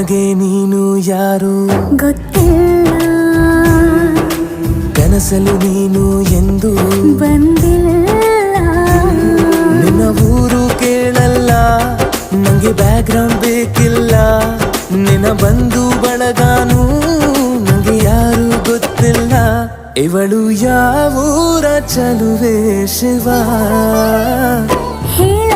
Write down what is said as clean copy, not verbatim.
ನನಗೆ ನೀನು ಯಾರು ಗೊತ್ತಿಲ್ಲ, ಕನಸಲು ನೀನು ಎಂದು ಬಂದಿಲ್ಲ. ನಿನ್ನ ಊರು ಕೇಳಲ್ಲ, ನಂಗೆ ಬ್ಯಾಕ್ಗ್ರೌಂಡ್ ಬೇಕಿಲ್ಲ. ನಿನ್ನ ಬಂಧು ಬಳಗಾನು ನಂಗೆ ಯಾರು ಗೊತ್ತಿಲ್ಲ. ಇವಳು ಯಾವೂರ ಚಲುವೆ ಶಿವ ಹೇಳ